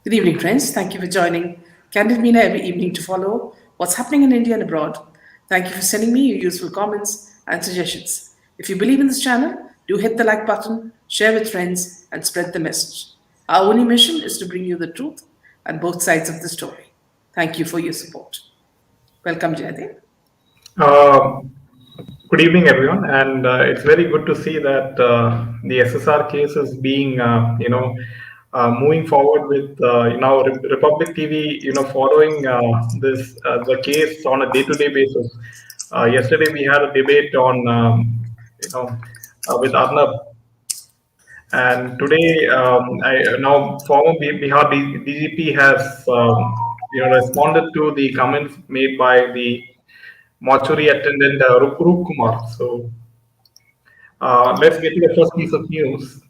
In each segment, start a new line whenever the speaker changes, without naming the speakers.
Good evening, friends. Thank you for joining Candid Meena every evening to follow what's happening in India and abroad. Thank you for sending me your useful comments and suggestions. If you believe in this channel, do hit the like button, share with friends, and spread the message. Our only mission is to bring you the truth and both sides of the story. Thank you for your support. Welcome, Jaydev.
Um, Good evening, everyone, and it's very good to see that the SSR case is being, moving forward with Republic TV, following the case on a day-to-day basis. Yesterday, we had a debate on, with Arnab, and today, now former Bihar DGP has, responded to the comments made by the mortuary attendant Rupkumars. So let's get to the first piece of news.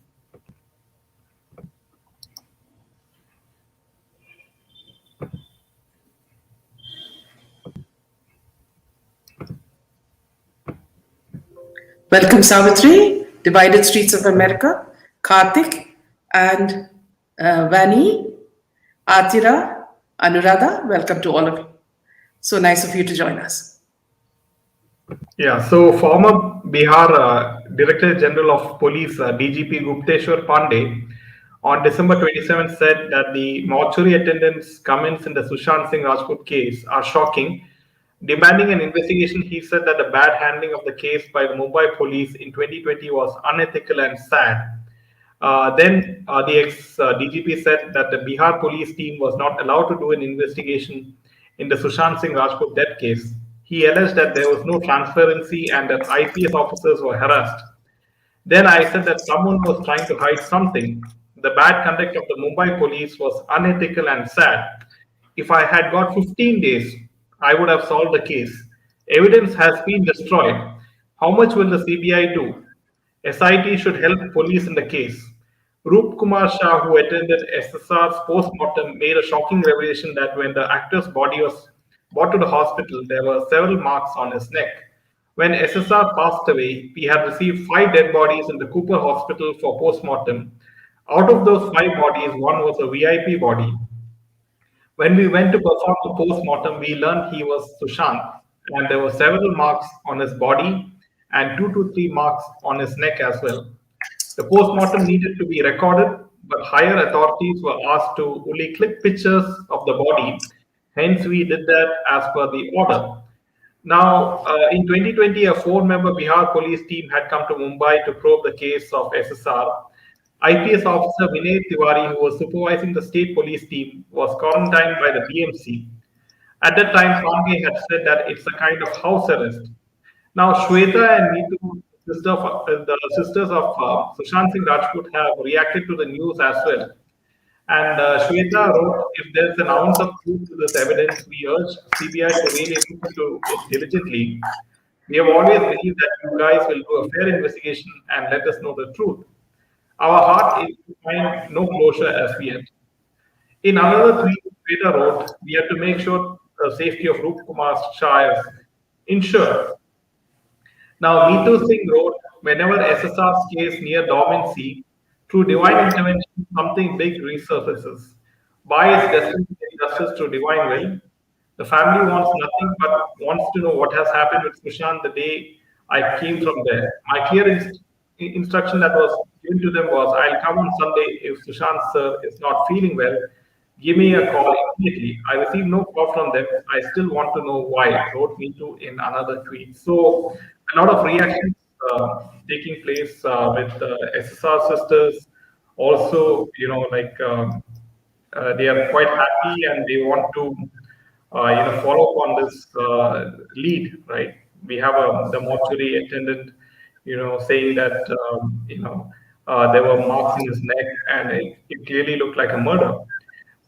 Welcome, Savitri, Divided Streets of America, Karthik, and Vani, Atira, Anuradha. Welcome to all of you. So nice of you to join us.
Yeah, so former Bihar Director General of Police DGP Gupteshwar Pandey on December 27th said that the mortuary attendants' comments in the Sushant Singh Rajput case are shocking. Demanding an investigation, he said that the bad handling of the case by the Mumbai police in 2020 was unethical and sad. Then the ex-DGP said that the Bihar police team was not allowed to do an investigation in the Sushant Singh Rajput death case. He alleged that there was no transparency and that IPS officers were harassed. Then I said that someone was trying to hide something. The bad conduct of the Mumbai police was unethical and sad. If I had got 15 days, I would have solved the case. Evidence has been destroyed. How much will the CBI do? SIT should help police in the case. Rupkumars Shah, who attended SSR's post-mortem, made a shocking revelation that when the actor's body was brought to the hospital, there were several marks on his neck. When SSR passed away, we had received 5 dead bodies in the Cooper Hospital for post-mortem. Out of those 5 bodies, one was a VIP body. When we went to perform the post-mortem, we learned he was Sushant, and there were several marks on his body and 2 to 3 marks on his neck as well. The post-mortem needed to be recorded, but higher authorities were asked to only click pictures of the body. Hence, we did that as per the order. Now, in 2020, a 4-member Bihar police team had come to Mumbai to probe the case of SSR. IPS officer Vinay Tiwari, who was supervising the state police team, was quarantined by the BMC. At that time, Pandey had said that it's a kind of house arrest. Now, Shweta and Neetu, the sisters of Sushant Singh Rajput, have reacted to the news as well. And Shweta wrote, if there's an ounce of truth to this evidence, we urge CBI to really look into it diligently. We have always believed that you guys will do a fair investigation and let us know the truth. Our heart is to find no closure as yet. In another tweet, Shweta wrote, we have to make sure the safety of Rupkumars Shah is ensured. Now, Neetu Singh wrote, whenever SSR's case near dormancy, through divine intervention, something big resurfaces. By its destined justice to divine will, the family wants nothing but wants to know what has happened with Sushant the day I came from there. My clear instruction that was given to them was, I'll come on Sunday if Sushant sir is not feeling well. Give me a call immediately. I received no call from them. I still want to know why, wrote me to in another tweet. So a lot of reactions taking place with SSR sisters. Also, they are quite happy and they want to, follow up on this lead, right? We have the mortuary attendant, saying that, there were marks in his neck and it clearly looked like a murder.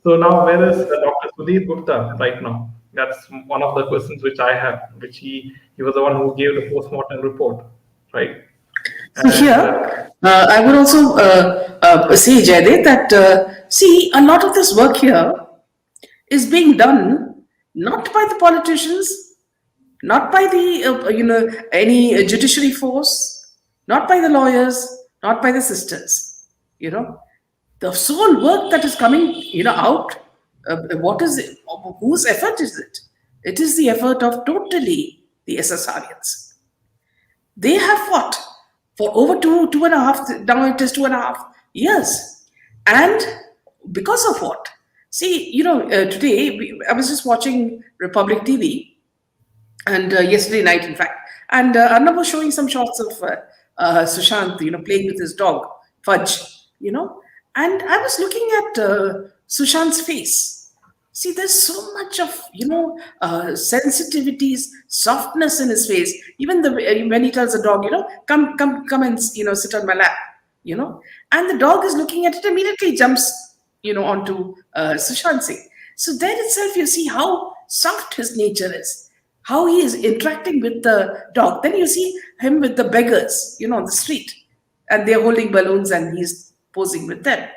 So now, where is Dr. Sudhir Gupta right now? That's one of the questions which I have, which he was the one who gave the post-mortem report, right?
So here, I would also say, Jaydev, that see, a lot of this work here is being done not by the politicians, not by the any judiciary force, not by the lawyers, not by the sisters. The sole work that is coming, out, what is it? Whose effort is it? It is the effort of totally the SSRians. They have fought for over two and a half, now it is 2.5 years. And because of what? See, today I was just watching Republic TV, and yesterday night, in fact, and Arnab was showing some shots of Sushant, playing with his dog, Fudge, and I was looking at Sushant's face. See, there's so much of sensitivities, softness in his face. Even when he tells the dog, come and sit on my lap, and the dog is looking at it, immediately jumps, onto Sushant Singh. So there itself, you see how soft his nature is, how he is interacting with the dog. Then you see him with the beggars, on the street, and they're holding balloons, and he's posing with them.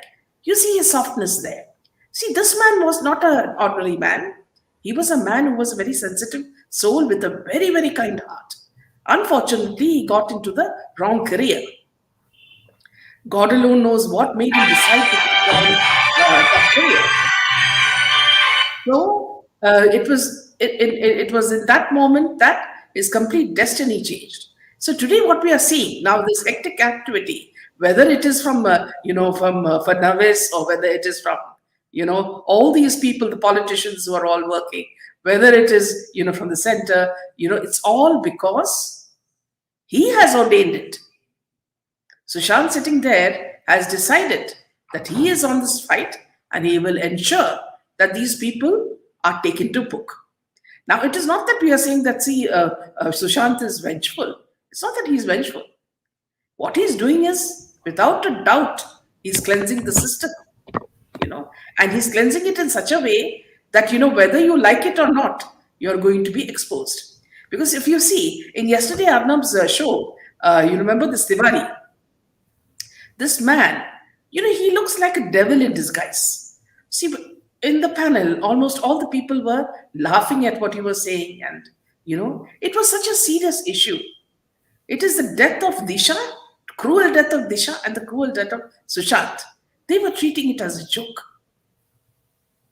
You see his softness there. See, this man was not an ordinary man. He was a man who was a very sensitive soul with a very, very kind heart. Unfortunately, he got into the wrong career. God alone knows what made him decide to take on that career. So it was in that moment that his complete destiny changed. So today, what we are seeing now, this hectic activity, whether it is from Fadnavis, or whether it is from all these people, the politicians who are all working, whether it is from the center, it's all because he has ordained it. Sushant sitting there has decided that he is on this fight, and he will ensure that these people are taken to book. Now, it is not that we are saying that, Sushant is vengeful. It's not that he's vengeful. What he's doing is, without a doubt, he's cleansing the system, and he's cleansing it in such a way that, whether you like it or not, you're going to be exposed. Because if you see, in yesterday Arnab's show, you remember this Tiwari, this man, he looks like a devil in disguise. See, in the panel, almost all the people were laughing at what he was saying, and, it was such a serious issue. It is the death of Disha, cruel death of Disha, and the cruel death of Sushant. They were treating it as a joke.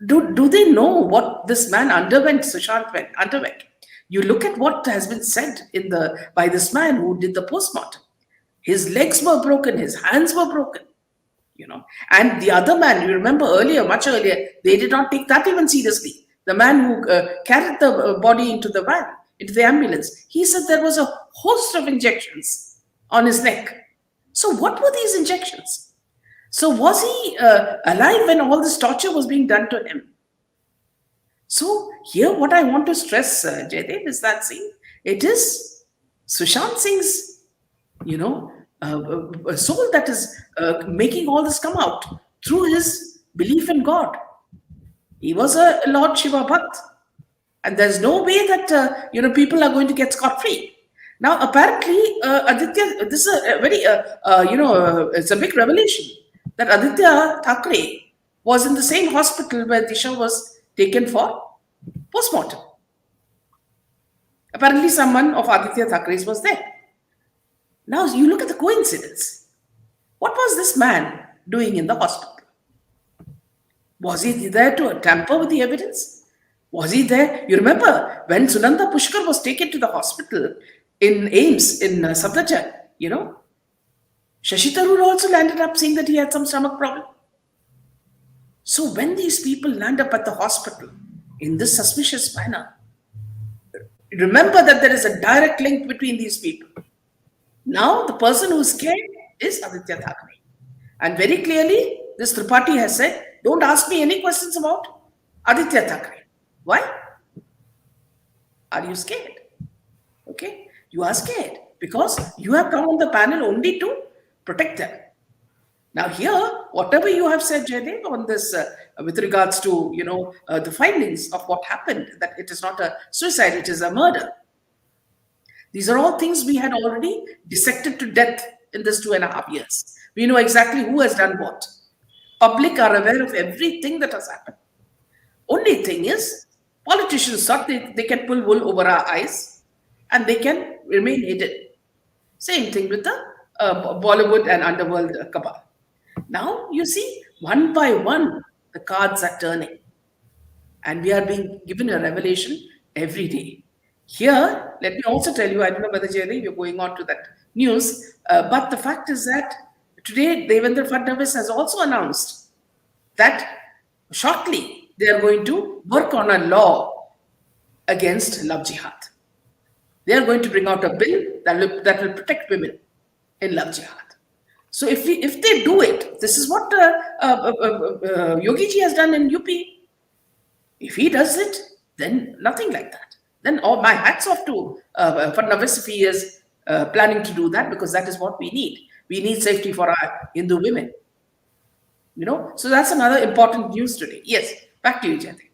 Do they know what this man underwent, Sushant underwent? You look at what has been said by this man who did the postmortem. His legs were broken, his hands were broken, And the other man, you remember much earlier, they did not take that even seriously. The man who carried the body into the van, into the ambulance, he said there was a host of injections on his neck. So what were these injections? So was he alive when all this torture was being done to him? So here what I want to stress, Jaydev, is that, it is Sushant Singh's, a soul that is making all this come out through his belief in God. He was a Lord Shiva Bhakt. And there's no way that, people are going to get scot-free. Now, apparently, Aditya, this is a very, it's a big revelation that Aditya Thackeray was in the same hospital where Disha was taken for postmortem. Apparently, someone of Aditya Thackeray's was there. Now, you look at the coincidence. What was this man doing in the hospital? Was he there to tamper with the evidence? Was he there? You remember when Sunanda Pushkar was taken to the hospital in AIMS in Safdarjung, Shashi Tharoor also landed up saying that he had some stomach problem. So when these people land up at the hospital in this suspicious manner, remember that there is a direct link between these people. Now the person who's scared is Aditya Thackeray. And very clearly, this Tripathi has said, don't ask me any questions about Aditya Thackeray. Why? Are you scared? Okay, you are scared because you have come on the panel only to protect them. Now here, whatever you have said, Jaydev, on this with regards to, the findings of what happened, that it is not a suicide, it is a murder. These are all things we had already dissected to death in this 2.5 years. We know exactly who has done what. Public are aware of everything that has happened. Only thing is, politicians thought they can pull wool over our eyes and they can remain hidden. Same thing with the Bollywood and underworld cabal. Now, you see, One by one, the cards are turning, and we are being given a revelation every day. Here, let me also tell you, I don't know whether Jerry, you're going on to that news, but the fact is that today Devendra Fadnavis has also announced that shortly they are going to work on a law against love jihad. They are going to bring out a bill that will protect women in love jihad. So if they do it, this is what Yogi ji has done in UP. If he does it, then nothing like that. Then all my hats off to Fadnavis if he is planning to do that, because that is what we need. We need safety for our Hindu women. So that's another important news today. Yes, back to you, Jyoti.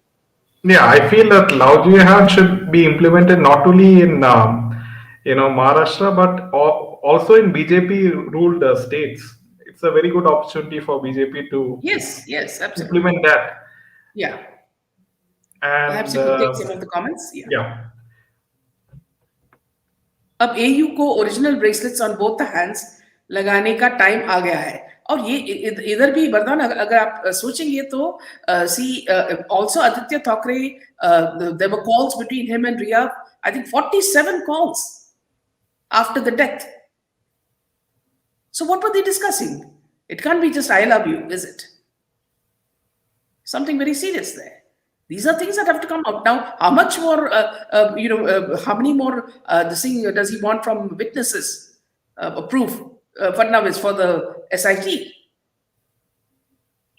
Yeah, I feel that Love Jihad should be implemented not only in Maharashtra but also in BJP ruled states. It's a very good opportunity for BJP to
Yes, absolutely.
implement that.
Yeah.
And
Perhaps you could take some of the comments. Yeah.
yeah.
अब AU को original bracelets on both the hands लगाने का time आ गया है, और ये इधर भी वरदान अगर आप सोचेंगे तो she also Aaditya Thackeray, there were calls between him and Rhea, I think 47 calls after the death. So what were they discussing? It can't be just I love you, is it? Something very serious there. These are things that have to come out. Now, how much more, how many more this thing does he want from witnesses, proof, Fadnavis, for the SIT?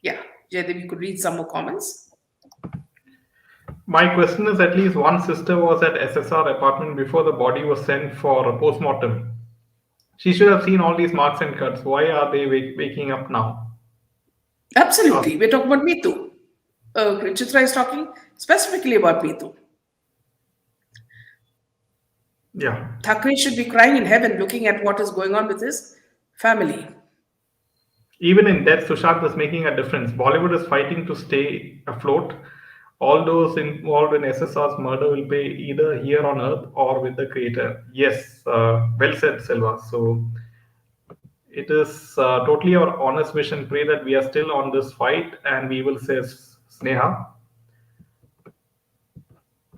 Yeah, Jaydev, you could read some more comments.
My question is, at least one sister was at SSR apartment before the body was sent for a post-mortem. She should have seen all these marks and cuts. Why are they waking up now?
Absolutely. We're talking about Meetu. Chitra is talking specifically about Meetu.
Yeah.
Thackeray should be crying in heaven looking at what is going on with his family.
Even in death, Sushant is making a difference. Bollywood is fighting to stay afloat. All those involved in SSR's murder will pay either here on earth or with the creator. Yes, well said, Selva. So it is totally our honest mission. Pray that we are still on this fight and we will say Sneha.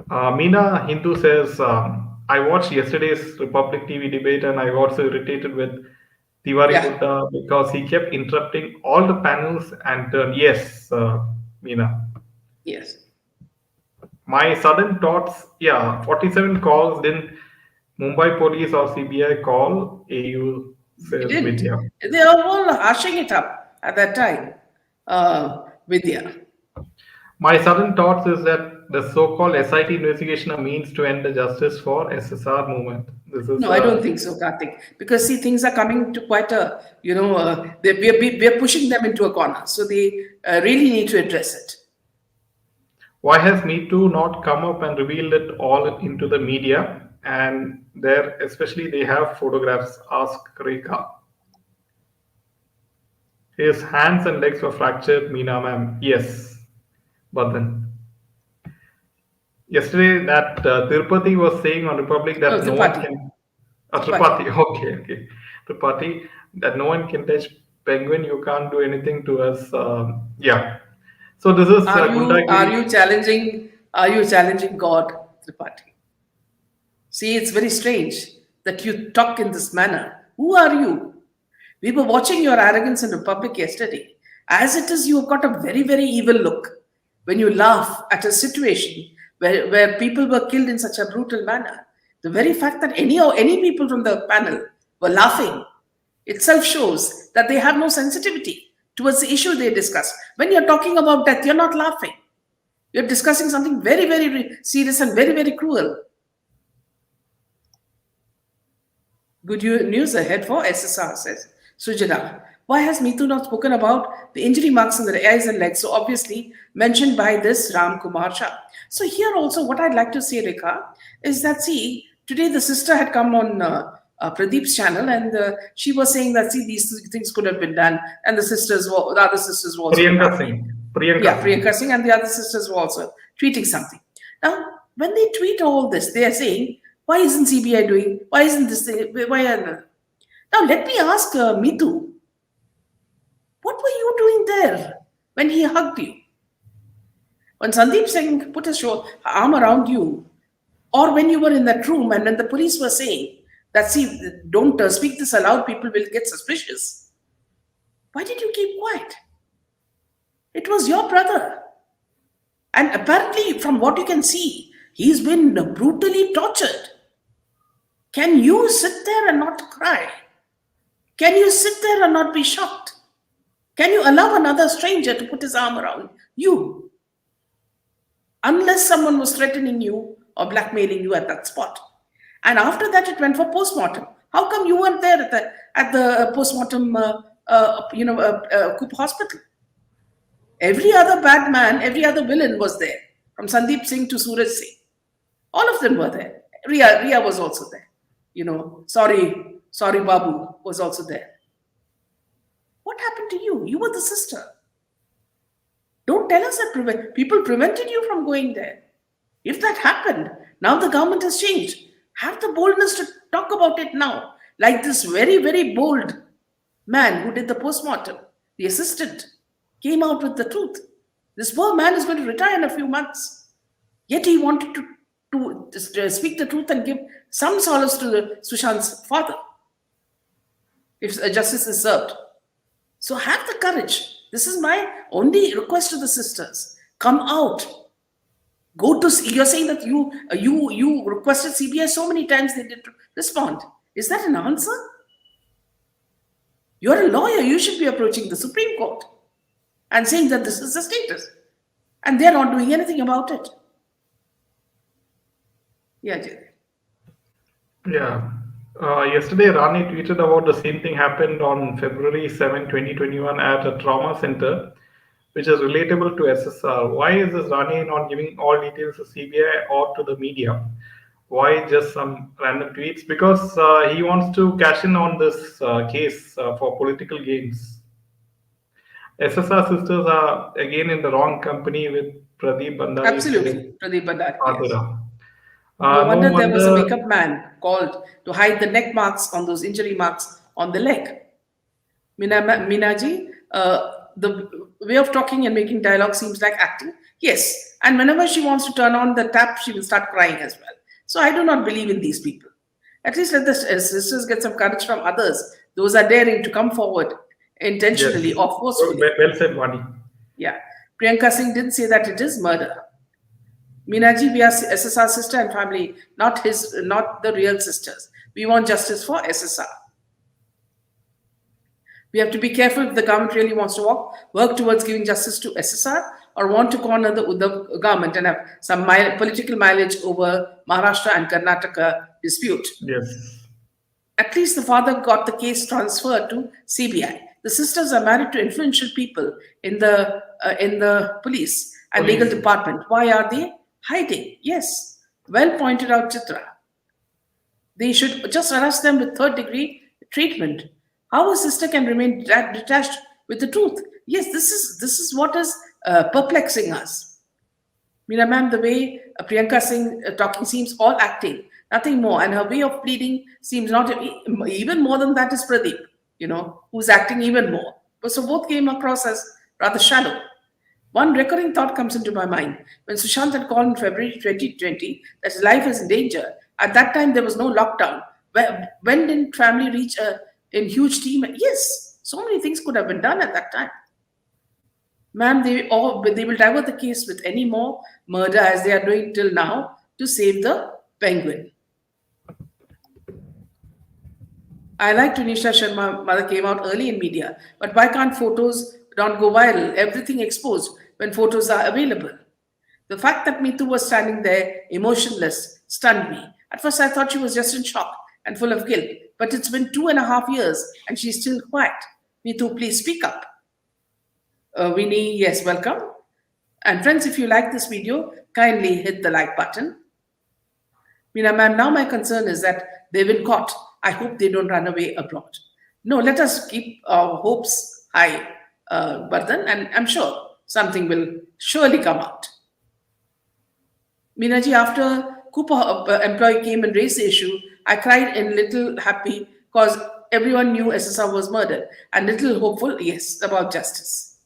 Meena Hindu says, I watched yesterday's Republic TV debate and I got so irritated with Tiwari Gupta because he kept interrupting all the panels and yes, Meena.
Yes.
My sudden thoughts, 47 calls. Didn't Mumbai police or CBI call? AU says Vidya.
They are all hashing it up at that time, Vidya.
My sudden thoughts is that the so-called SIT investigation are means to end the justice for SSR movement. This is,
no, I don't think so, Karthik. Because see, things are coming to quite a, we are pushing them into a corner. So they really need to address it.
Why has Me Too not come up and revealed it all into the media? And there, especially, they have photographs. Ask Rekha. His hands and legs were fractured, Meena ma'am. Yes, Badhan. Yesterday, that Tirupati was saying on Republic that no one can. Tripathi. Okay. Tripathi, that no one can touch penguin. You can't do anything to us. So this is.
Are you challenging? Are you challenging God, Tripathi? See, it's very strange that you talk in this manner. Who are you? We were watching your arrogance in Republic yesterday. As it is, you have got a very, very evil look when you laugh at a situation where people were killed in such a brutal manner. The very fact that any people from the panel were laughing itself shows that they have no sensitivity towards the issue they discuss. When you're talking about death, you're not laughing. You're discussing something very, very serious and very, very cruel. Good news ahead for SSR, says Sujana. Why has Meetu not spoken about the injury marks in the eyes and legs? So obviously mentioned by this Ram Kumar Shah. So here also what I'd like to say, Rekha, is that see, today the sister had come on Pradeep's channel and she was saying that see, these things could have been done, and the other sisters were also
Priyanka Singh.
Priyanka Singh and the other sisters were also tweeting something. Now, when they tweet all this, they are saying, why isn't CBI doing? Why isn't this thing? Now let me ask Meetu, What were you doing there when he hugged you? When Sandeep Singh put his arm around you, or when you were in that room and when the police were saying that, see, don't speak this aloud, people will get suspicious. Why did you keep quiet? It was your brother. And apparently, from what you can see, he's been brutally tortured. Can you sit there and not cry? Can you sit there and not be shocked? Can you allow another stranger to put his arm around you? Unless someone was threatening you or blackmailing you at that spot. And after that, it went for postmortem. How come you weren't there at the postmortem, Coop Hospital? Every other bad man, every other villain was there, from Sandeep Singh to Suraj Singh. All of them were there. Ria was also there. Sorry, Babu was also there. What happened to you? You were the sister. Don't tell us that people prevented you from going there. If that happened, now the government has changed. Have the boldness to talk about it now. Like this very, very bold man who did the postmortem, the assistant, came out with the truth. This poor man is going to retire in a few months. Yet he wanted to speak the truth and give some solace to Sushant's father, if justice is served. So have the courage. This is my only request to the sisters. Come out. You're saying that you requested CBI so many times they didn't respond. Is that an answer? You're a lawyer. You should be approaching the Supreme Court and saying that this is the status. And they're not doing anything about it. Yeah, Jay.
Yeah. Yesterday, Rani tweeted about the same thing happened on February 7, 2021 at a trauma center, which is relatable to SSR. Why is this Rani not giving all details to CBI or to the media? Why just some random tweets? Because he wants to cash in on this case for political gains. SSR sisters are again in the wrong company with Pradeep Bandari.
Absolutely, Pradeep Bandari. Yes.
No
wonder there was a makeup man called to hide the neck marks on those injury marks on the leg. Minaji, the way of talking and making dialogue seems like acting. Yes, and whenever she wants to turn on the tap, she will start crying as well. So I do not believe in these people. At least let the sisters get some courage from others. Those are daring to come forward intentionally or forcefully.
Well said, Vani.
Yeah. Priyanka Singh didn't say that it is murder. Minaji, we are SSR sister and family, not the real sisters. We want justice for SSR. We have to be careful if the government really wants to work towards giving justice to SSR or want to corner the government and have some political mileage over Maharashtra and Karnataka dispute.
Yes.
At least the father got the case transferred to CBI. The sisters are married to influential people in the police and legal department. Why are they hiding? Yes. Well pointed out, Chitra. They should just arrest them with third-degree treatment. How a sister can remain detached with the truth? Yes, this is what is perplexing us. Meena ma'am, the way Priyanka Singh talking seems all acting, nothing more. And her way of pleading seems not even more than that is Pradeep, who's acting even more. But so both came across as rather shallow. One recurring thought comes into my mind. When Sushant had called in February 2020 that his life is in danger, at that time there was no lockdown. When didn't family reach in huge team? Yes, so many things could have been done at that time. Ma'am, they will divert the case with any more murder as they are doing till now to save the penguin. I like Tunisha Sharma, mother came out early in media, but why can't photos not go viral? Everything exposed when photos are available. The fact that Meetu was standing there emotionless stunned me. At first I thought she was just in shock and full of guilt, but it's been 2.5 years and she's still quiet. Meetu, please speak up. Winnie, yes, welcome. And friends, if you like this video, kindly hit the like button. Meena ma'am, now my concern is that they've been caught. I hope they don't run away abroad. No, let us keep our hopes high, Bardhan, and I'm sure something will surely come out. Meenaji, after Cooper employee came and raised the issue, I cried in little happy because everyone knew SSR was murdered, and little hopeful, yes, about justice.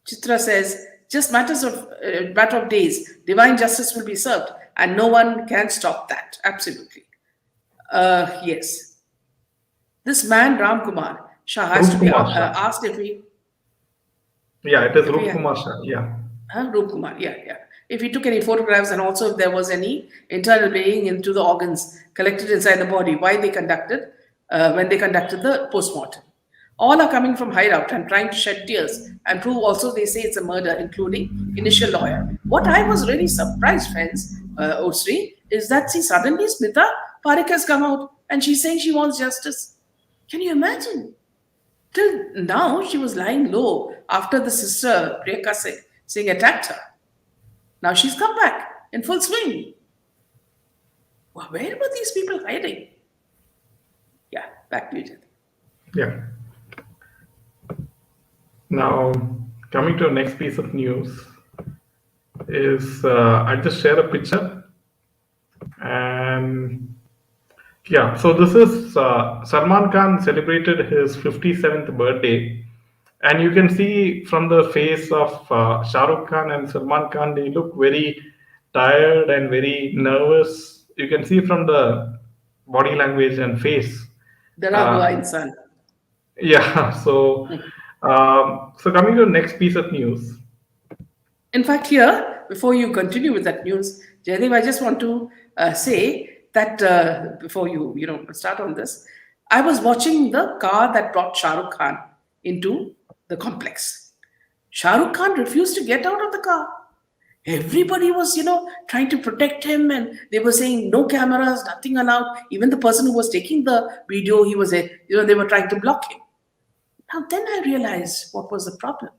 Chitra says, just matter of days, divine justice will be served, and no one can stop that. Absolutely. Yes. This man, Ram Kumar Shah, has to be
Rupkumars Shah.
asked if he.
Yeah, it is
If he
Rupkumars Shah. Yeah.
Rupkumar, yeah. If he took any photographs, and also if there was any internal weighing into the organs collected inside the body, when they conducted the postmortem. All are coming from hideout and trying to shed tears and prove also they say it's a murder, including initial lawyer. What I was really surprised, friends, Osri, is that see suddenly Smita Parekh has come out and she's saying she wants justice. Can you imagine? Till now, she was lying low after the sister Priyanka Singh attacked her. Now she's come back in full swing. Well, where were these people hiding? Yeah, back to you, Jyoti.
Yeah. Now, coming to the next piece of news is I just share a picture, and yeah, so this is Salman Khan celebrated his 57th birthday, and you can see from the face of Shah Rukh Khan and Salman Khan, they look very tired and very nervous. You can see from the body language and face.
Dara insan.
Yeah, so coming to the next piece of news.
In fact, here, before you continue with that news, Jaidev, I just want to say that before you start on this, I was watching the car that brought Shah Rukh Khan into the complex. Shah Rukh Khan refused to get out of the car. Everybody was, trying to protect him, and they were saying no cameras, nothing allowed. Even the person who was taking the video, they were trying to block him. Now, then I realized what was the problem.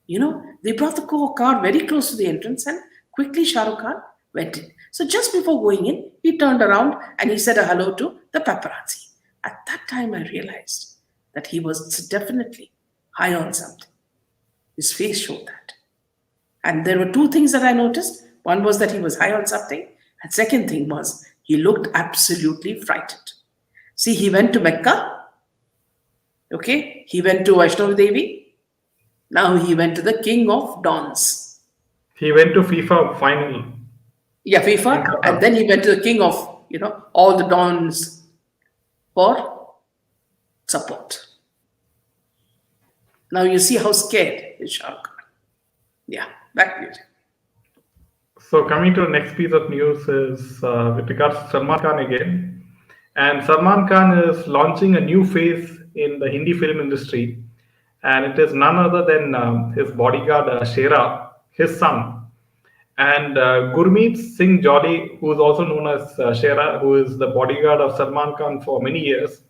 They brought the car very close to the entrance, and quickly Shah Rukh Khan went in. So just before going in, he turned around and he said a hello to the paparazzi. At that time, I realized that he was definitely high on something. His face showed that. And there were two things that I noticed. One was that he was high on something. And second thing was he looked absolutely frightened. See, he went to Mecca. Okay. He went to Vaishnav Devi. Now he went to the king of dons.
He went to FIFA final.
Yeah, FIFA. And then he went to the king of, all the dons for support. Now you see how scared is Shah Rukh Khan. Yeah, back to you.
So coming to the next piece of news is with regards to Salman Khan again. And Salman Khan is launching a new phase in the Hindi film industry. And it is none other than his bodyguard, Shera, his son. And Gurmeet Singh Jolly, who is also known as Shera, who is the bodyguard of Salman Khan for many years.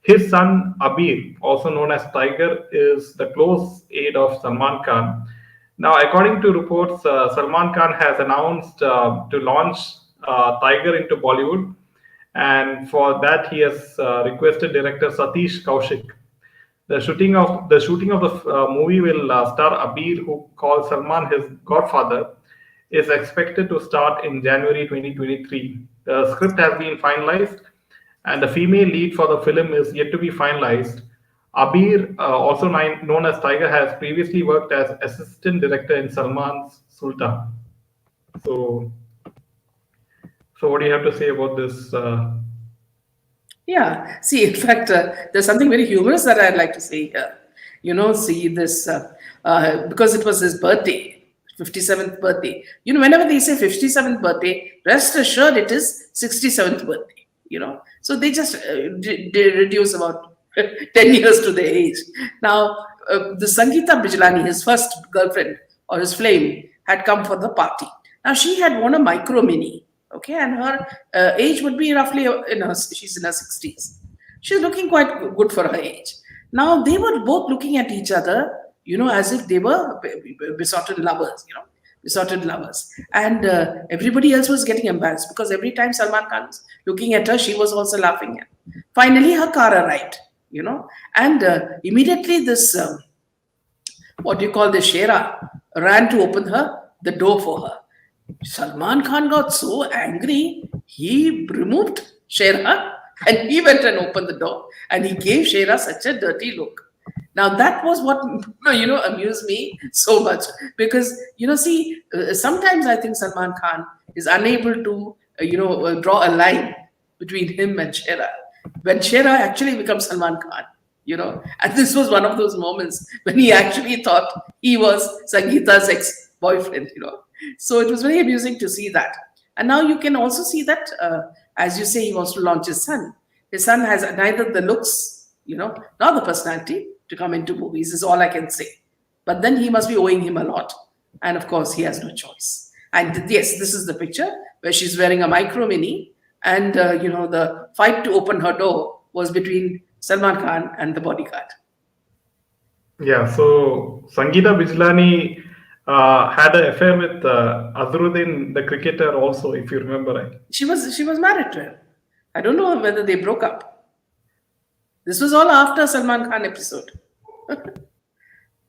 His son, Abir, also known as Tiger, is the close aide of Salman Khan. Now, according to reports, Salman Khan has announced to launch Tiger into Bollywood. And for that, he has requested director Satish Kaushik. The shooting of the movie will star Abir, who calls Salman his godfather, is expected to start in January 2023. The script has been finalized, and the female lead for the film is yet to be finalized. Abir, also known as Tiger, has previously worked as assistant director in Salman's Sultan. So what do you have to say about this?
Yeah, see, in fact, there's something very humorous that I'd like to say here. See this, because it was his birthday, 57th birthday. Whenever they say 57th birthday, rest assured it is 67th birthday, So they just reduce about 10 years to their age. Now, the Sangeeta Bijlani, his first girlfriend or his flame, had come for the party. Now, she had won a micro mini. Okay, and her age would be roughly she's in her 60s. She's looking quite good for her age. Now they were both looking at each other, as if they were besotted lovers, besotted lovers. And everybody else was getting embarrassed because every time Salman Khan was looking at her, she was also laughing. Finally, her car arrived, and immediately this, the Shera ran to open the door for her. Salman Khan got so angry, he removed Shera And he went and opened the door and he gave Shera such a dirty look. Now that was what amused me so much because see, sometimes I think Salman Khan is unable to draw a line between him and Shera. When Shera actually becomes Salman Khan, and this was one of those moments when he actually thought he was Sangeeta's ex-boyfriend. So it was very amusing to see that. And now you can also see that, as you say, he wants to launch his son. His son has neither the looks, nor the personality to come into movies, is all I can say. But then he must be owing him a lot. And of course, he has no choice. And yes, this is the picture where she's wearing a micro mini. And, the fight to open her door was between Salman Khan and the bodyguard.
Yeah, so Sangeeta Bijlani had an affair with Azharuddin, the cricketer, also, if you remember right.
She was married to him. I don't know whether they broke up. This was all after Salman Khan episode.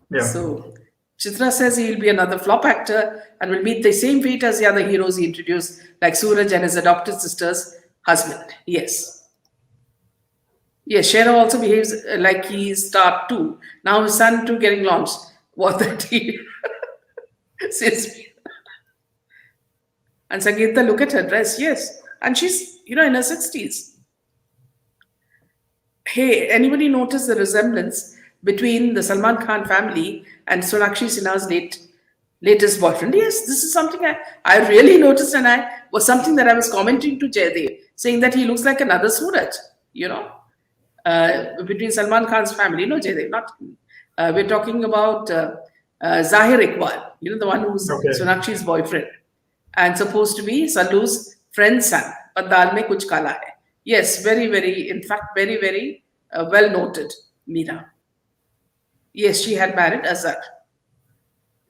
Yeah.
So Chitra says he will be another flop actor and will meet the same fate as the other heroes he introduced, like Suraj and his adopted sister's husband. Yes. Yes, Shera also behaves like he's star too. Now his son too getting launched. What that he says. And Sangeeta, look at her dress, yes. And she's, in her 60s. Hey, anybody notice the resemblance between the Salman Khan family and Sonakshi Sinha's latest boyfriend? Yes, this is something I really noticed, and I was something that I was commenting to Jaydev, saying that he looks like another Suraj, between Salman Khan's family. No, Jaydev, not. We're talking about Zahir Iqbal, the one who's Sonakshi's boyfriend, and supposed to be Sallu's friend's son. But dal mein kuch kala hai. Yes, very, very, in fact, very, very well noted, Meera. Yes, she had married Azhar.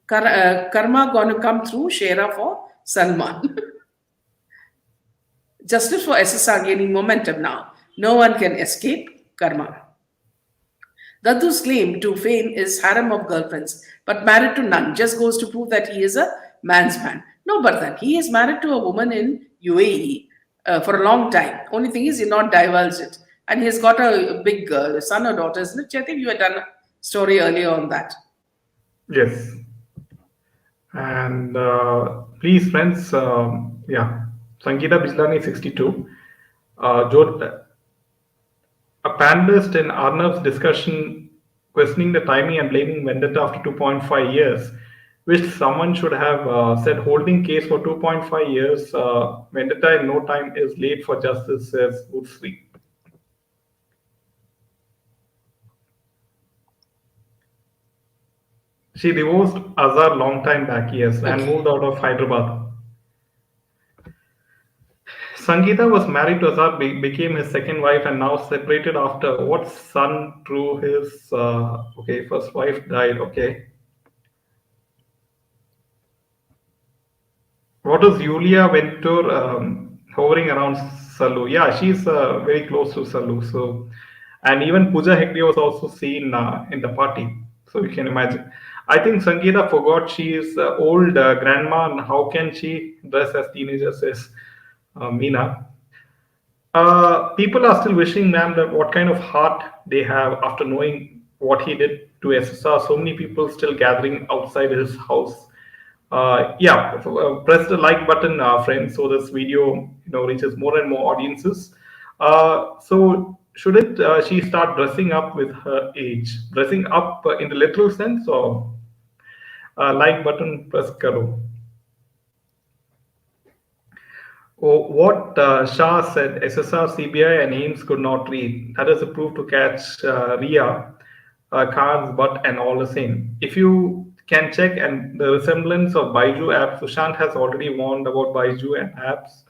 Karma gonna come through Shera for Salman. Justice for SSR gaining momentum now. No one can escape karma. Daddu's claim to fame is harem of girlfriends, but married to none. Just goes to prove that he is a man's man. No, Bardhan, he is married to a woman in UAE. For a long time. Only thing is, he not divulged it. And he's got a big son or daughter, isn't it? I think you had done a story earlier on that.
Yes. And please, friends, Sangeeta Bijlani, 62. A panelist in Arnav's discussion questioning the timing and blaming Vendetta after 2.5 years. Which someone should have said holding case for 2.5 years, Vendetta in no time is late for justice, says Woodsley. She divorced Azhar long time back, yes, and moved out of Hyderabad. Sangeeta was married to Azhar, became his second wife, and now separated after what son through his first wife died. Okay. What is Yulia Ventur hovering around Sallu? Yeah, she's very close to Sallu. So, and even Pooja Hegde was also seen in the party. So you can imagine. I think Sangeeta forgot she is old grandma, and how can she dress as teenager, says Meena. People are still wishing, ma'am, that what kind of heart they have after knowing what he did to SSR. So many people still gathering outside his house. Press the like button, friends, so this video reaches more and more audiences. So should she start dressing up with her age, dressing up in the literal sense, or like button press karo? What Shah said, SSR, CBI and AIMS could not read. That is a proof to catch Ria Khan's butt and all the same. If you can check and the resemblance of Baiju app, Sushant has already warned about Baiju and apps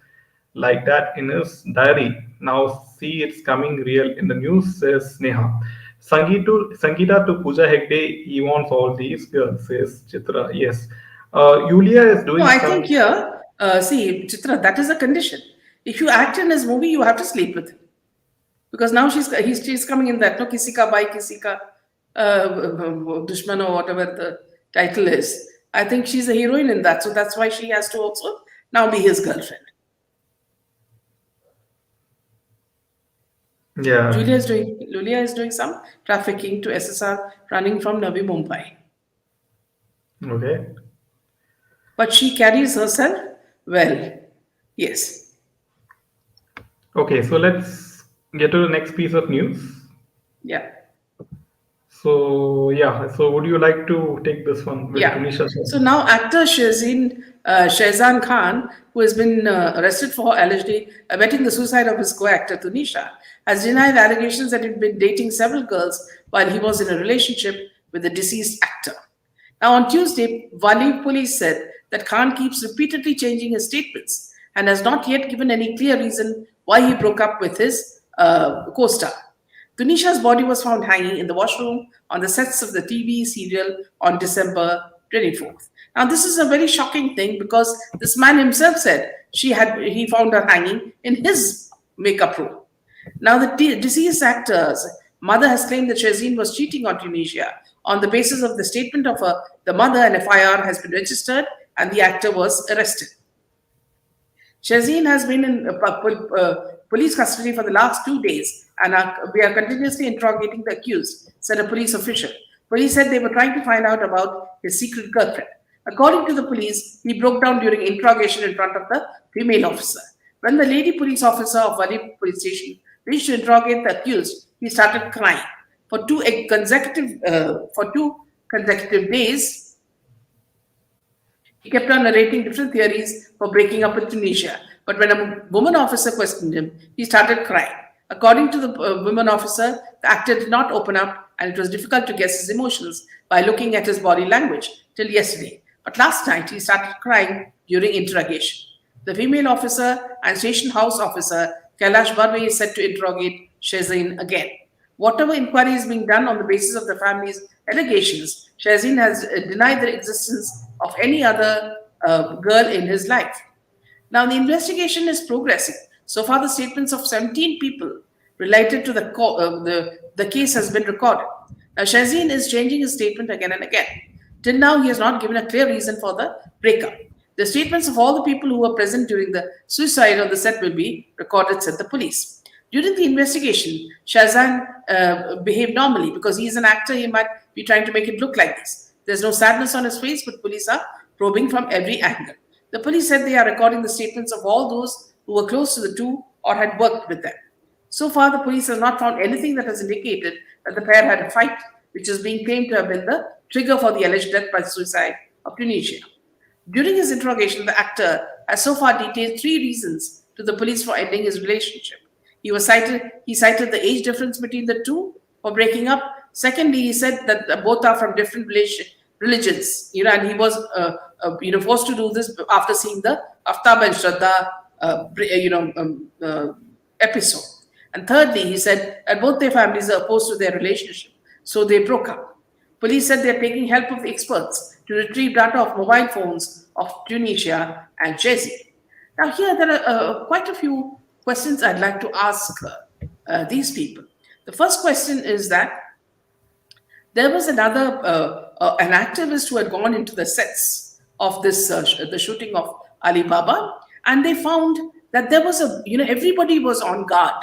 like that in his diary. Now see it's coming real in the news, says Sneha. Sangeeta to Pooja Hegde, he wants all these girls, says Chitra. Yes. Yulia is doing
I think here, see, Chitra, that is a condition. If you act in his movie, you have to sleep with him. Because now she's coming in that, no, kisi ka bhai, kisi ka dushman or whatever the title is. I think she's a heroine in that, so that's why she has to also now be his girlfriend.
Yeah.
Lulia is doing some trafficking to SSR running from Navi Mumbai.
Okay.
But she carries herself well. Yes.
Okay. So let's get to the next piece of news.
Yeah.
So yeah. So would you like to take this one with
Yeah.
Tunisha
So
Sharma?
now actor Shehzan Khan, who has been arrested for allegedly abetting the suicide of his co-actor Tunisha, has denied allegations that he'd been dating several girls while he was in a relationship with the deceased actor. Now on Tuesday, Wali police said that Khan keeps repeatedly changing his statements and has not yet given any clear reason why he broke up with his co-star. Tunisha's body was found hanging in the washroom on the sets of the TV serial on December 24th. Now, this is a very shocking thing because this man himself said he found her hanging in his makeup room. Now, the deceased actor's mother has claimed that Shazin was cheating on Tunisia. On the basis of the statement of the mother, an FIR has been registered and the actor was arrested. Shazin has been in police custody for the last 2 days and we are continuously interrogating the accused, said a police official. Police said they were trying to find out about his secret girlfriend. According to the police, he broke down during interrogation in front of the female officer. When the lady police officer of Wali police station reached to interrogate the accused, he started crying. For two consecutive days, he kept on narrating different theories for breaking up with Tunisia. But when a woman officer questioned him, he started crying. According to the woman officer, the actor did not open up and it was difficult to guess his emotions by looking at his body language till yesterday. But last night, he started crying during interrogation. The female officer and station house officer, Kailash Barve, is set to interrogate Shazin again. Whatever inquiry is being done on the basis of the family's allegations, Shazin has denied the existence of any other girl in his life. Now, the investigation is progressing. So far, the statements of 17 people related to the case has been recorded. Now, Shazin is changing his statement again and again. Till now, he has not given a clear reason for the breakup. The statements of all the people who were present during the suicide on the set will be recorded, said the police. During the investigation, Shazan behaved normally because he is an actor. He might be trying to make it look like this. There's no sadness on his face, but police are probing from every angle. The police said they are recording the statements of all those who were close to the two or had worked with them. So far, the police has not found anything that has indicated that the pair had a fight, which is being claimed to have been the trigger for the alleged death by suicide of Tunisia. During his interrogation, the actor has so far detailed 3 reasons to the police for ending his relationship. He cited the age difference between the two for breaking up. Secondly, he said that both are from different religions, and he was forced to do this after seeing the Aftab and Shraddha episode. And thirdly, he said that both their families are opposed to their relationship, so they broke up. Police said they are taking help of experts to retrieve data of mobile phones of Tunisia and Jesse. Now, here there are quite a few questions I'd like to ask these people. The first question is that there was an activist who had gone into the sets of this the shooting of Alibaba, and they found that there was everybody was on guard,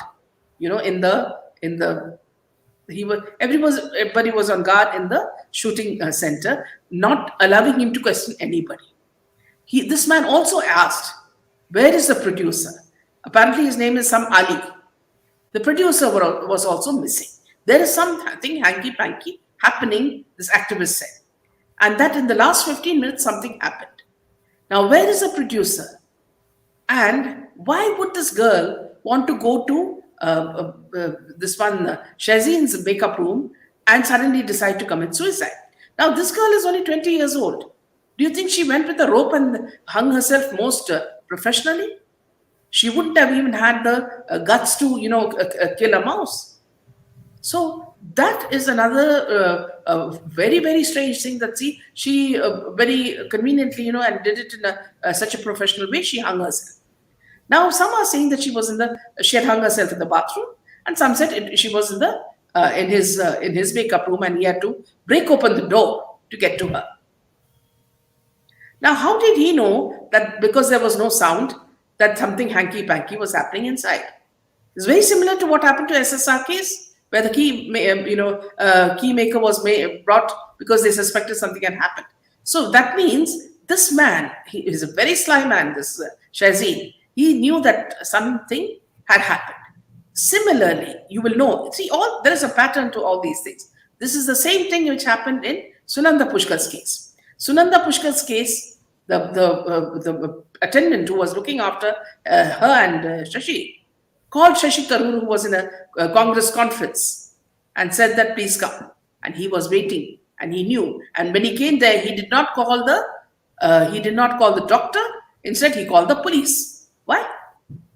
everybody was on guard in the shooting center, not allowing him to question anybody. This man also asked, where is the producer? Apparently his name is some Ali. The producer was also missing. There is something hanky-panky happening, this activist said. And that in the last 15 minutes, something happened. Now, where is the producer? And why would this girl want to go to Shazin's makeup room and suddenly decide to commit suicide? Now, this girl is only 20 years old. Do you think she went with a rope and hung herself most professionally? She wouldn't have even had the guts to, kill a mouse. So that is another very, very strange thing that she very conveniently, and did it in such a professional way. She hung herself. Now some are saying that she had hung herself in the bathroom, and some said she was in his makeup room, and he had to break open the door to get to her. Now, how did he know that because there was no sound, that something hanky-panky was happening inside? It's very similar to what happened to SSR case, where the key maker was brought because they suspected something had happened. So that means this man, he is a very sly man, this Shazeen. He knew that something had happened. Similarly, you will know, see, there is a pattern to all these things. This is the same thing which happened in Sunanda Pushkar's case. Sunanda Pushkar's case, the attendant who was looking after her and Shashi called Shashi Tharoor, who was in a Congress conference, and said that please come. And he was waiting, and he knew. And when he came there, he did not call the doctor. Instead, he called the police. Why?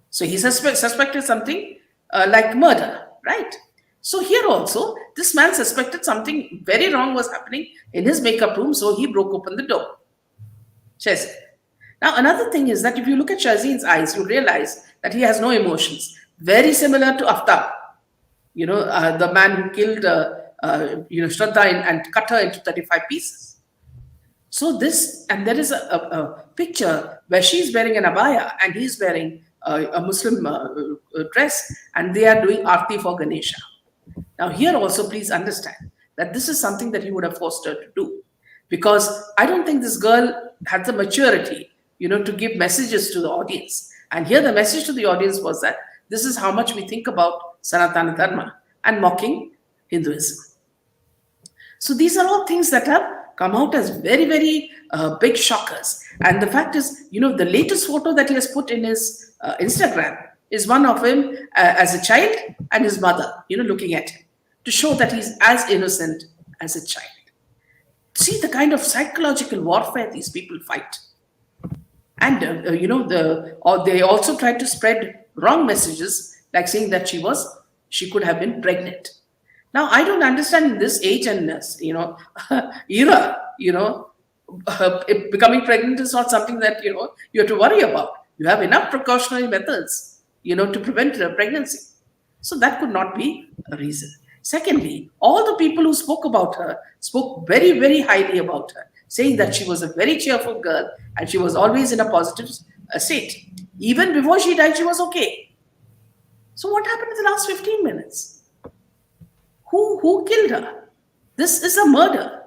So he suspected something like murder, right? So here also, this man suspected something very wrong was happening in his makeup room, so he broke open the door. Shazeen. Now, another thing is that if you look at Shazeen's eyes, you realize that he has no emotions. Very similar to Aftab, the man who killed, Shraddha and cut her into 35 pieces. So there is a picture where she's wearing an abaya and he's wearing a Muslim dress, and they are doing Aarti for Ganesha. Now, here also, please understand that this is something that he would have forced her to do, because I don't think this girl had the maturity, to give messages to the audience. And here the message to the audience was that this is how much we think about Sanatana Dharma and mocking Hinduism. So these are all things that have come out as very, very big shockers. And the fact is, the latest photo that he has put in his Instagram is one of him as a child and his mother, looking at him, to show that he's as innocent as a child. See the kind of psychological warfare these people fight. And, they also tried to spread wrong messages, like saying that she could have been pregnant. Now, I don't understand in this age and, era, becoming pregnant is not something that, you have to worry about. You have enough precautionary methods, to prevent pregnancy. So that could not be a reason. Secondly, all the people who spoke about her spoke very, very highly about her, saying that she was a very cheerful girl and she was always in a positive state. Even before she died, she was okay. So what happened in the last 15 minutes? Who killed her? This is a murder.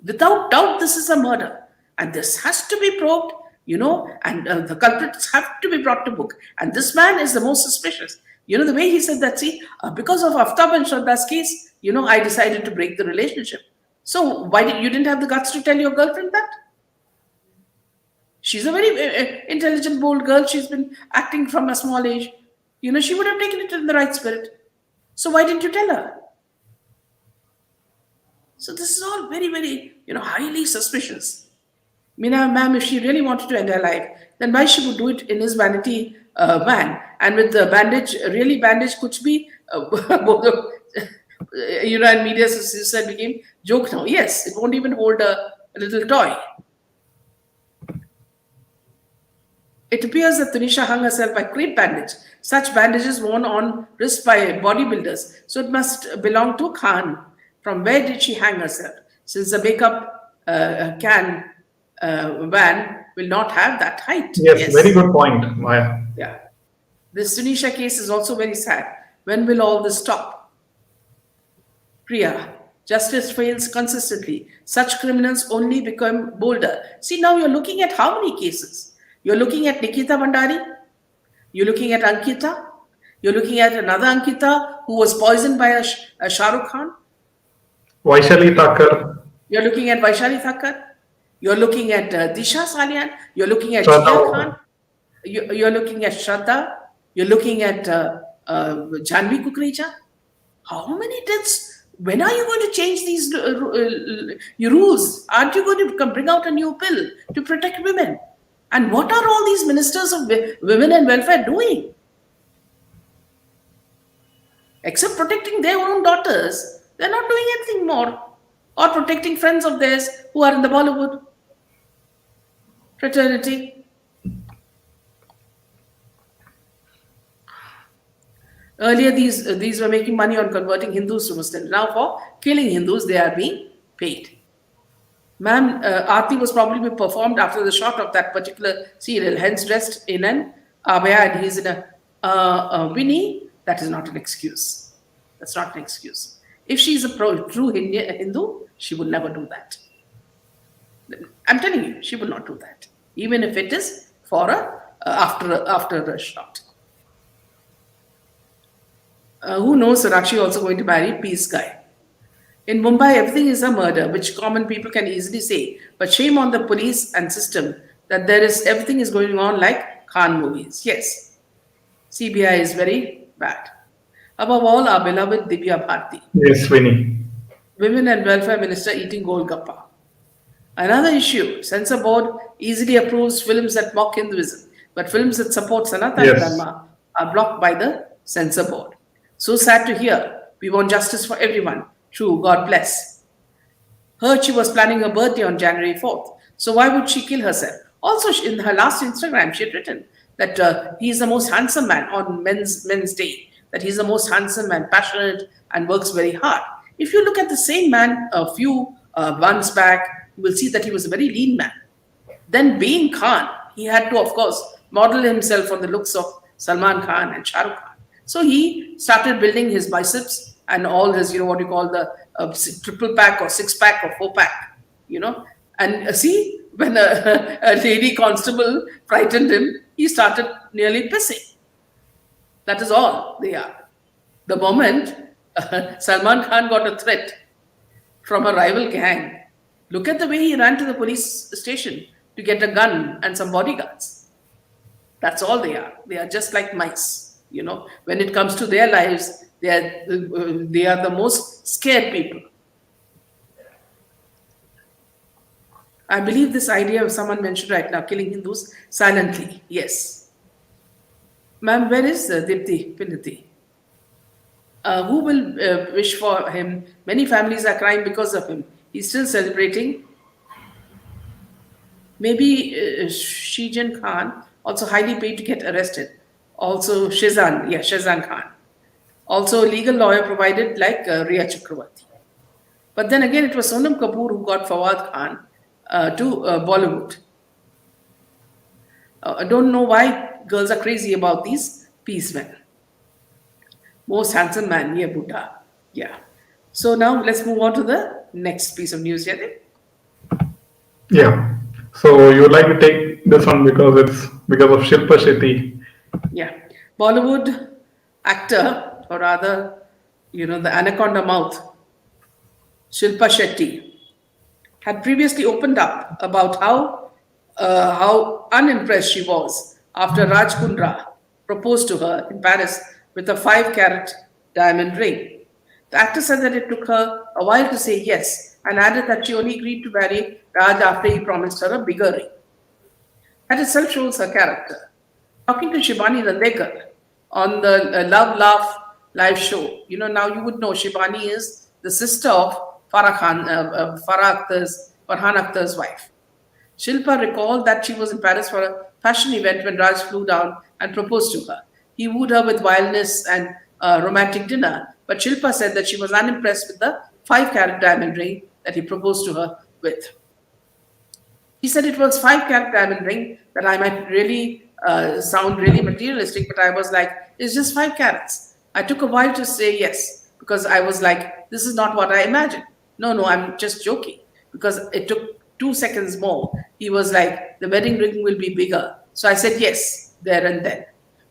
Without doubt, this is a murder. And this has to be probed, and the culprits have to be brought to book. And this man is the most suspicious. The way he said that, see, because of Aftab and Shraddha's case, I decided to break the relationship. So why you didn't have the guts to tell your girlfriend that? She's a very intelligent, bold girl. She's been acting from a small age. She would have taken it in the right spirit. So why didn't you tell her? So this is all very, very, highly suspicious. Ma'am, if she really wanted to end her life, then why she would do it in his vanity van, and with the bandage, really bandage kuch bhi, and media said became joke now. Yes, it won't even hold a little toy. It appears that Tunisha hung herself by crepe bandage. Such bandages worn on wrists by bodybuilders. So it must belong to Khan. From where did she hang herself? Since the makeup van will not have that height.
Yes, very good point, Maya.
Yeah. This Tunisha case is also very sad. When will all this stop? Priya, justice fails consistently. Such criminals only become bolder. See, now you're looking at how many cases? You're looking at Nikita Bhandari. You're looking at Ankita. You're looking at another Ankita who was poisoned by a Shah Rukh Khan.
Vaishali Thakkar.
You're looking at Vaishali Thakkar. You're looking at Disha Salian. You're looking at
Shraddha.
Jia Khan. You're looking at Shraddha. You're looking at Janvi Kukreja. How many deaths? When are you going to change these rules? Aren't you going to bring out a new bill to protect women? And what are all these ministers of women and welfare doing? Except protecting their own daughters, they're not doing anything more. Or protecting friends of theirs who are in the Bollywood fraternity. Earlier, these were making money on converting Hindus to Muslims. Now, for killing Hindus, they are being paid. Ma'am, Aarti was probably performed after the shot of that particular serial, hence dressed in an abaya, and he's in a Winnie. that is not an excuse. That's not an excuse. If she is a true Hindu, she would never do that. I'm telling you, she will not do that, even if it is for after a shot. Who knows? Rakshi also going to marry peace guy. In Mumbai, everything is a murder, which common people can easily say. But shame on the police and system that everything is going on like Khan movies. Yes, CBI is very bad. Above all, our beloved Divya Bharti,
Yes, Winnie.
Women and Welfare Minister eating Golgappa. Another issue, censor board easily approves films that mock Hinduism, but films that support Sanatana
Yes.
Dharma are blocked by the censor board. So sad to hear. We want justice for everyone. True, God bless. Heard she was planning her birthday on January 4th. So why would she kill herself? Also, in her last Instagram, she had written that he is the most handsome man on Men's Day. That he's the most handsome and passionate and works very hard. If you look at the same man a few months back, you will see that he was a very lean man. Then being Khan, he had to, of course, model himself on the looks of Salman Khan and Shah Rukh Khan. So he started building his biceps and all his, what you call the triple pack or six pack or four pack, And see, when a lady constable frightened him, he started nearly pissing. That is all they are. The moment Salman Khan got a threat from a rival gang, look at the way he ran to the police station to get a gun and some bodyguards. That's all they are. They are just like mice. When it comes to their lives, they are the most scared people. I believe this idea of someone mentioned right now, killing Hindus silently. Yes. Ma'am, where is Dipti Pinati? Who will wish for him? Many families are crying because of him. He's still celebrating. Maybe Shijin Khan, also highly paid to get arrested. Also Shezan Khan. Also legal lawyer provided like Riya Chakravarti. But then again, it was Sonam Kapoor who got Fawad Khan to Bollywood. I don't know why girls are crazy about these peace men. Most handsome man, yeah, Buddha. Yeah. So now let's move on to the next piece of news, Yadip.
Yeah. So you would like to take this one because it's because of Shilpa Shetty.
Yeah. Bollywood actor, or rather, the anaconda mouth, Shilpa Shetty, had previously opened up about how unimpressed she was after Raj Kundra proposed to her in Paris with a 5-carat diamond ring. The actor said that it took her a while to say yes and added that she only agreed to marry Raj after he promised her a bigger ring. That itself shows her character. Talking to Shibani Landekar on the Love Laugh live show, now you would know Shibani is the sister of Farhan Akhtar's wife. Shilpa recalled that she was in Paris for a fashion event when Raj flew down and proposed to her. He wooed her with wildness and a romantic dinner, but Shilpa said that she was unimpressed with the 5-carat diamond ring that he proposed to her with. He said it was 5-carat diamond ring that I might really sound really materialistic, but I was like, it's just 5 carats. I took a while to say yes because I was like, this is not what I imagined. No, I'm just joking because it took 2 seconds more. He was like, the wedding ring will be bigger. So I said yes, there and then.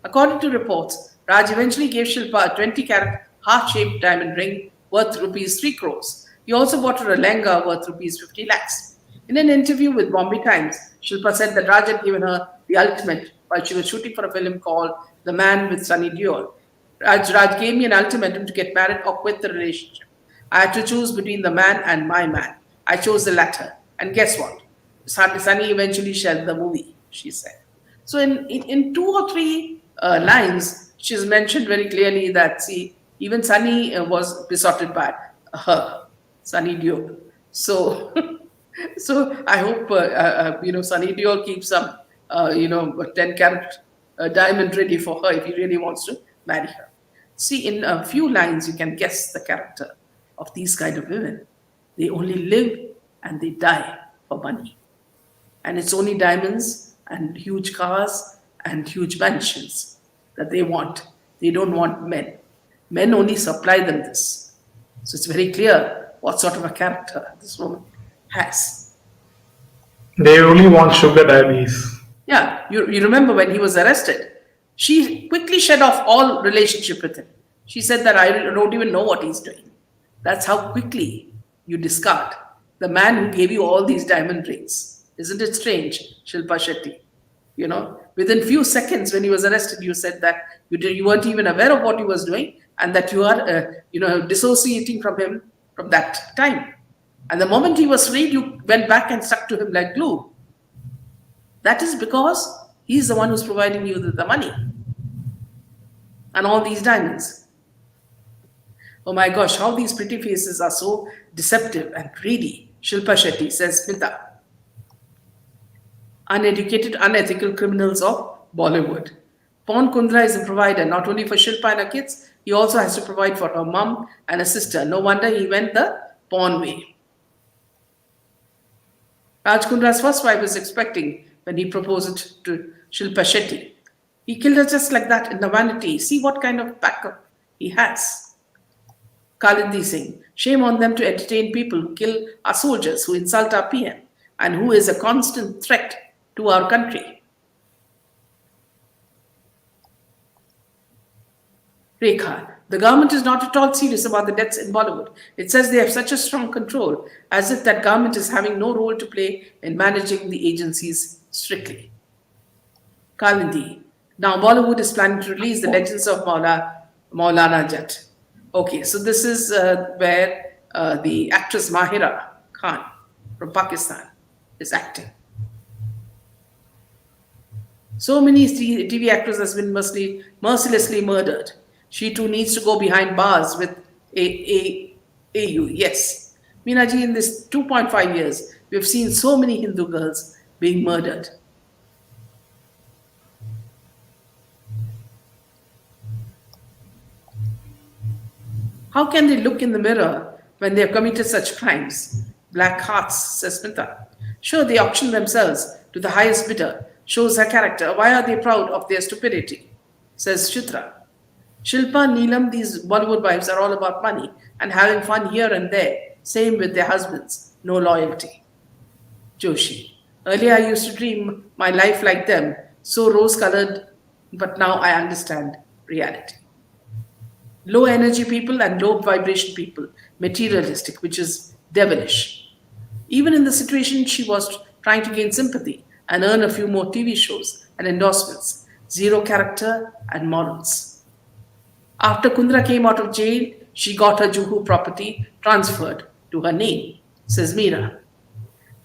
According to reports, Raj eventually gave Shilpa a 20-carat heart-shaped diamond ring worth rupees 3 crores. He also bought her a lehenga worth rupees 50 lakhs. In an interview with Bombay Times, Shilpa said that Raj had given her the ultimate while she was shooting for a film called The Man with Sunny Deol. Raj gave me an ultimatum to get married or quit the relationship. I had to choose between the man and my man. I chose the latter. And guess what? Sunny eventually shelved the movie, she said. So in 2 or 3 lines, she's mentioned very clearly that, see, even Sunny was besotted by her, Sunny Deol. So, so I hope, Sunny Deol keeps some, 10-carat diamond ready for her if he really wants to marry her. See, in a few lines, you can guess the character of these kind of women. They only live and they die for money. And it's only diamonds and huge cars and huge mansions that they want. They don't want men. Men only supply them this. So it's very clear what sort of a character this woman has.
They only want sugar daddies.
Yeah, you remember when he was arrested, she quickly shed off all relationship with him. She said that I don't even know what he's doing. That's how quickly you discard the man who gave you all these diamond rings. Isn't it strange, Shilpa Shetty? Within few seconds when he was arrested, you said that you weren't even aware of what he was doing and that you are, dissociating from him from that time. And the moment he was freed, you went back and stuck to him like glue. That is because he's the one who's providing you the money and all these diamonds. Oh my gosh, how these pretty faces are so deceptive and greedy. Shilpa Shetty says Smita. Uneducated, unethical criminals of Bollywood. Pawn Kundra is a provider not only for Shilpa and her kids, he also has to provide for her mum and her sister. No wonder he went the pawn way. Raj Kundra's first wife was expecting when he proposed to Shilpa Shetty. He killed her just like that in the vanity. See what kind of backup he has. Kalindi Singh, shame on them to entertain people who kill our soldiers, who insult our PM, and who is a constant threat to our country. Rekha, the government is not at all serious about the deaths in Bollywood. It says they have such a strong control, as if that government is having no role to play in managing the agencies strictly. Kalindi, now Bollywood is planning to release the Legends of Maulana Jat. Okay, so this is where the actress Mahira Khan from Pakistan is acting. So many TV actors has been mercilessly murdered. She too needs to go behind bars with AU. Yes. Meenaji, in this 2.5 years, we have seen so many Hindu girls being murdered. How can they look in the mirror when they have committed such crimes? Black hearts, says Smita. Sure, they auction themselves to the highest bidder, shows her character. Why are they proud of their stupidity? Says Chitra. Shilpa, Neelam, these Bollywood wives are all about money and having fun here and there. Same with their husbands. No loyalty. Joshi. Earlier I used to dream my life like them, so rose-colored, but now I understand reality. Low energy people and low vibration people, materialistic, which is devilish. Even in the situation, she was trying to gain sympathy and earn a few more TV shows and endorsements. Zero character and morals. After Kundra came out of jail, she got her Juhu property transferred to her name, says Meera.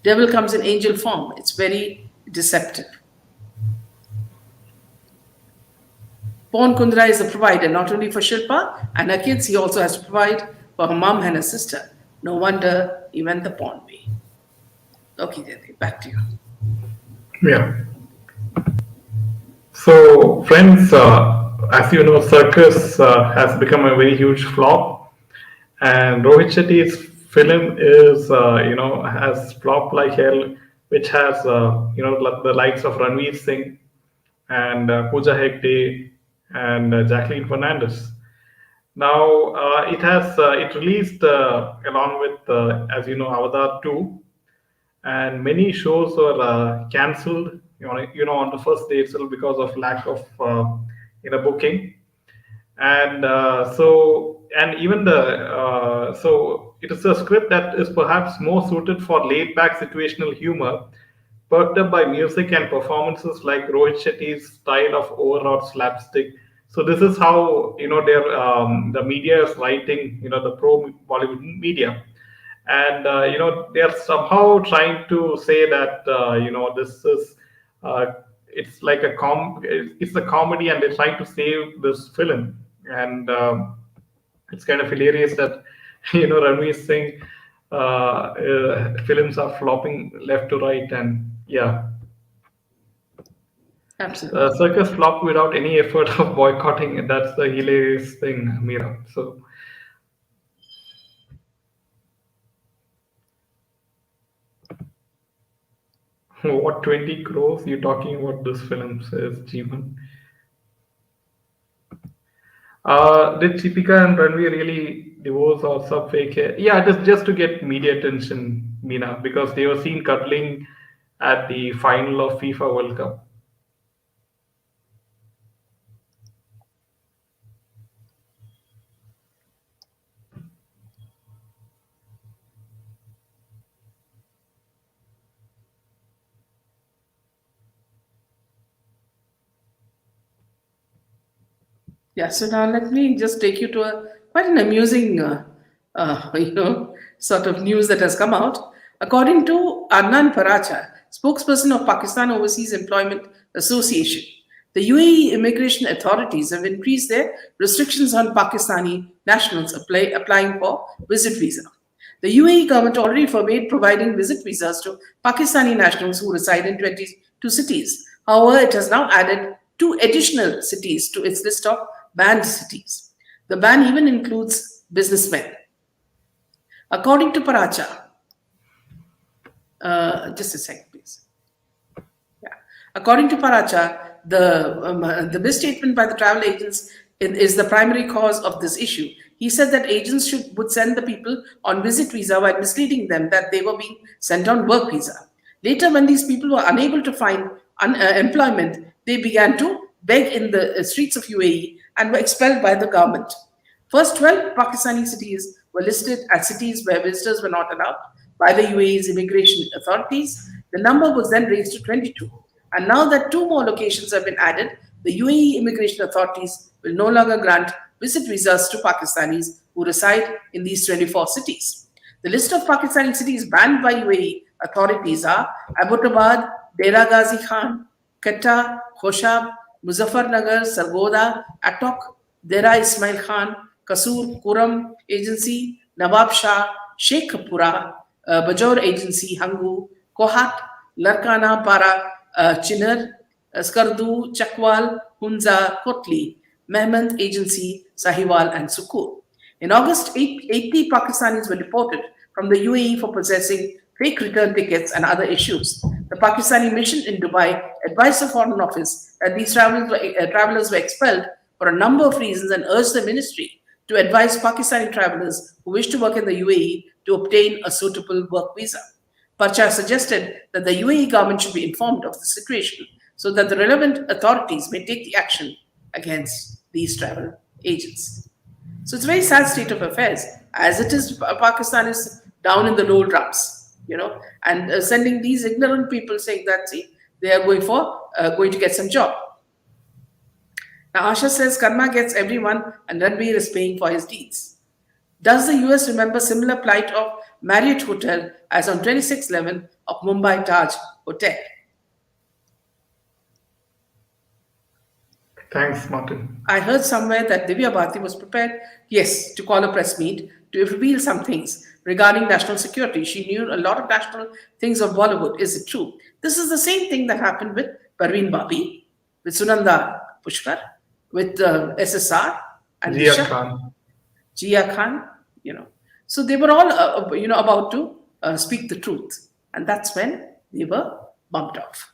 Devil comes in angel form. It's very deceptive. Pawn Kundra is a provider not only for Shilpa and her kids, he also has to provide for her mom and her sister. No wonder he went the pawn way. Okay, Jyoti, back to you.
Yeah. So, friends, as you know, circus has become a very huge flop, and Rohit Shetty's film is, has flopped like hell, which has, the likes of Ranveer Singh and Pooja Hegde and Jacqueline Fernandez. Now, it released along with, as you know, Avatar 2, and many shows were cancelled, on the first day itself because of lack of, booking. And and even so it is a script that is perhaps more suited for laid back situational humor, perked up by music and performances like Rohit Shetty's style of overwrought slapstick. So this is how the media is writing, the pro Bollywood media, and they are somehow trying to say that this is it's like it's a comedy, and they're trying to save this film, and it's kind of hilarious that Ranveer Singh films are flopping left to right, and yeah.
Absolutely.
Circus flopped without any effort of boycotting, and that's the hilarious thing, Mira. So what 20 crores you talking about this film, says Jeevan. Did Deepika and Ranveer really divorce or sub fake hair? Yeah, it is just to get media attention, Meena, because they were seen cuddling at the final of FIFA World Cup.
Yeah, so now let me just take you to a quite an amusing, sort of news that has come out. According to Adnan Paracha, spokesperson of Pakistan Overseas Employment Association, the UAE immigration authorities have increased their restrictions on Pakistani nationals applying for visit visa. The UAE government already forbade providing visit visas to Pakistani nationals who reside in 22 cities. However, it has now added two additional cities to its list of banned cities. The ban even includes businessmen. According to Paracha, just a second, please. Yeah. According to Paracha, the misstatement by the travel agents is the primary cause of this issue. He said that agents would send the people on visit visa while misleading them that they were being sent on work visa. Later, when these people were unable to find employment, they began to beg in the streets of UAE and were expelled by the government. First, 12 Pakistani cities were listed as cities where visitors were not allowed by the UAE's immigration authorities. The number was then raised to 22. And now that two more locations have been added, the UAE immigration authorities will no longer grant visit visas to Pakistanis who reside in these 24 cities. The list of Pakistani cities banned by UAE authorities are Abbottabad, Dera Ghazi Khan, Quetta, Khoshab, Muzaffarnagar, Sargoda, Attock, Dera Ismail Khan, Kasur, Kuram Agency, Nawab Shah, Sheikhpura, Bajor Agency, Hangu, Kohat, Larkana, Para, Chinar, Skardu, Chakwal, Hunza, Kotli, Mehmand Agency, Sahiwal, and Sukur. In August, 80 Pakistanis were deported from the UAE for possessing fake return tickets and other issues. The Pakistani mission in Dubai advised the Foreign Office that these travelers were expelled for a number of reasons and urged the ministry to advise Pakistani travelers who wish to work in the UAE to obtain a suitable work visa. Parcha suggested that the UAE government should be informed of the situation so that the relevant authorities may take the action against these travel agents. So it's a very sad state of affairs. As it is, Pakistan is down in the doldrums, and sending these ignorant people saying that, see, they are going to get some job. Now, Asha says karma gets everyone and Ranveer is paying for his deeds. Does the US remember similar plight of Marriott Hotel as on 26/11 of Mumbai Taj Hotel?
Thanks, Martin.
I heard somewhere that Divya Bharti was prepared, yes, to call a press meet to reveal some things regarding national security. She knew a lot of national things of Bollywood. Is it true? This is the same thing that happened with Parveen Babi, with Sunanda Pushkar, with SSR and Jia Khan, So they were all, about to speak the truth. And that's when they were bumped off.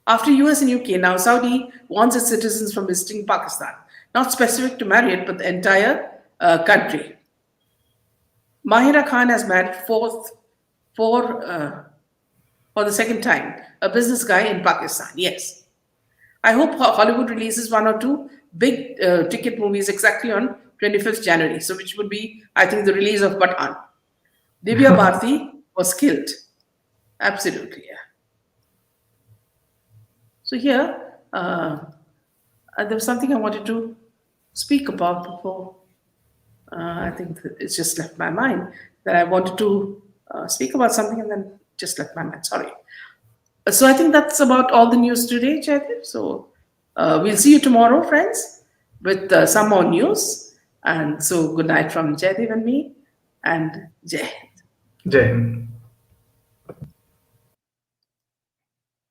After US and UK, now Saudi warns its citizens from visiting Pakistan, not specific to Marriott, but the entire country. Mahira Khan has married for the second time, a business guy in Pakistan. Yes. I hope Hollywood releases one or two big ticket movies exactly on 25th January, so which would be, I think, the release of Pathan. Divya Bharti was killed. Absolutely, yeah. So here, there was something I wanted to speak about before. I think it's just left my mind that I wanted to speak about something and then just left my mind. Sorry. So I think that's about all the news today, Jaidev. So we'll see you tomorrow, friends, with some more news. And so good night from Jaidev and me, and Jai Hind.
Jai Hind.